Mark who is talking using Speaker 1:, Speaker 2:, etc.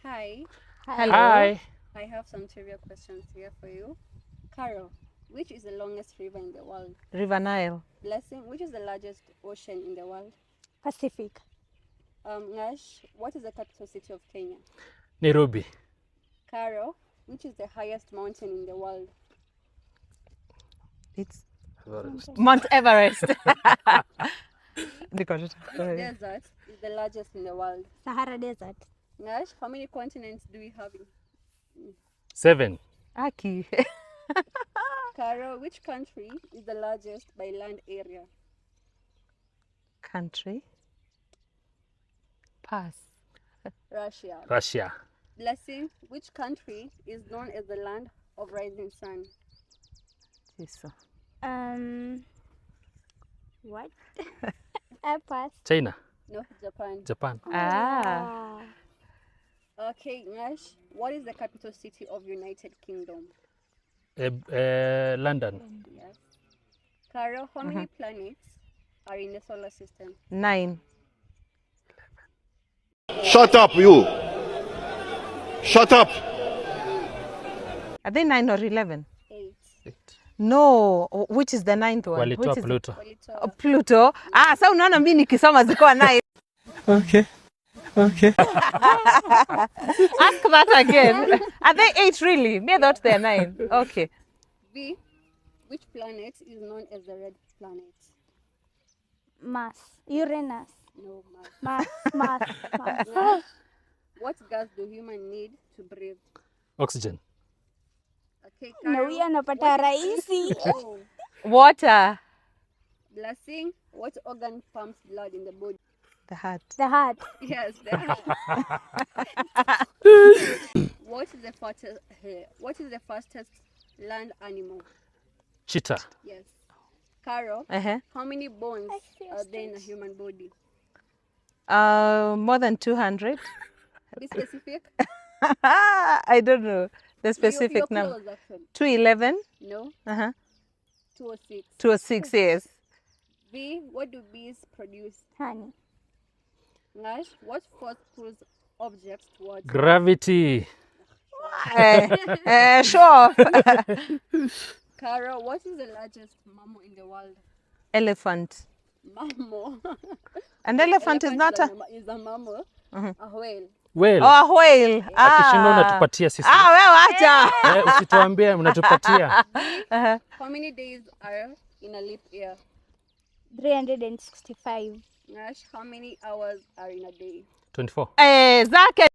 Speaker 1: Hi,
Speaker 2: Hello.
Speaker 3: Hi.
Speaker 1: I have some trivia questions here for you. Carol, which is the longest river in the world?
Speaker 2: River Nile.
Speaker 1: Blessing, which is the largest ocean in the world?
Speaker 4: Pacific.
Speaker 1: Nash, what is the capital city of Kenya?
Speaker 3: Nairobi.
Speaker 1: Carol, which is the highest mountain in the world?
Speaker 2: It's
Speaker 3: Everest.
Speaker 2: Mount Everest. Because
Speaker 1: Which desert is the largest in the world?
Speaker 4: Sahara Desert.
Speaker 1: Nash, how many continents do we have in?
Speaker 3: 7.
Speaker 2: Aki.
Speaker 1: Carol, which country is the largest by land area?
Speaker 2: Country. Pass.
Speaker 1: Russia.
Speaker 3: Russia.
Speaker 1: Blessing, which country is known as the land of rising sun?
Speaker 2: Jesus.
Speaker 4: What? I pass.
Speaker 3: China.
Speaker 1: No, Japan.
Speaker 3: Japan.
Speaker 2: Ah.
Speaker 1: Okay, Nash, what is the capital city of United Kingdom?
Speaker 3: London.
Speaker 1: Yes. Carol, how many planets are in the solar system?
Speaker 2: 9.
Speaker 5: Shut up, you. Shut up.
Speaker 2: Are they 9 or 11?
Speaker 1: 8.
Speaker 3: 8.
Speaker 2: No. Which is the 9th one?
Speaker 3: Walitoa
Speaker 2: Which is
Speaker 3: Pluto.
Speaker 1: Walitoa.
Speaker 2: Oh, Pluto. Ah, so unaona mimi nikisoma zikuwa 9.
Speaker 3: Okay. Okay.
Speaker 2: Ask that again. Are they 8 really? Me, I thought they're 9. Okay.
Speaker 1: B, which planet is known as the red planet?
Speaker 4: Mars. Uranus.
Speaker 1: No, Mars.
Speaker 4: Mars.
Speaker 1: Nash, what gas do humans need to breathe?
Speaker 3: Oxygen.
Speaker 1: Okay,
Speaker 4: Na
Speaker 1: Carol.
Speaker 4: huyu anapata rahisi.
Speaker 1: Oh,
Speaker 2: Water.
Speaker 1: Blessing, what organ pumps blood in the body?
Speaker 2: The heart.
Speaker 4: The heart.
Speaker 1: Yes, the heart. What is the fastest land animal?
Speaker 3: Cheetah.
Speaker 1: Yes. Carol,
Speaker 2: Uh-huh.
Speaker 1: how many bones
Speaker 4: feel
Speaker 1: are there in a human body?
Speaker 2: More than 200.
Speaker 1: Be specific.
Speaker 2: I don't know the
Speaker 1: You're
Speaker 2: specific number.
Speaker 1: close, actually.
Speaker 2: 211.
Speaker 1: No,
Speaker 2: Uh-huh.
Speaker 1: 206.
Speaker 2: 206 years.
Speaker 1: B, what do bees produce?
Speaker 4: Honey.
Speaker 1: Nash, what force pulls objects towards?
Speaker 3: Gravity.
Speaker 2: Sure.
Speaker 1: Carol, what is the largest mammal in the world?
Speaker 2: Elephant.
Speaker 1: Mammal.
Speaker 2: An elephant is not a...
Speaker 1: Is a mammal. A whale.
Speaker 3: Well,
Speaker 2: Oh, a whale.
Speaker 3: akishinda unatupatia sisi.
Speaker 2: Wewe acha.
Speaker 3: Usituambie mnatupatia.
Speaker 1: How many days are in a leap year?
Speaker 4: 365.
Speaker 1: Nash, how many hours are in a day?
Speaker 3: 24.
Speaker 2: Zake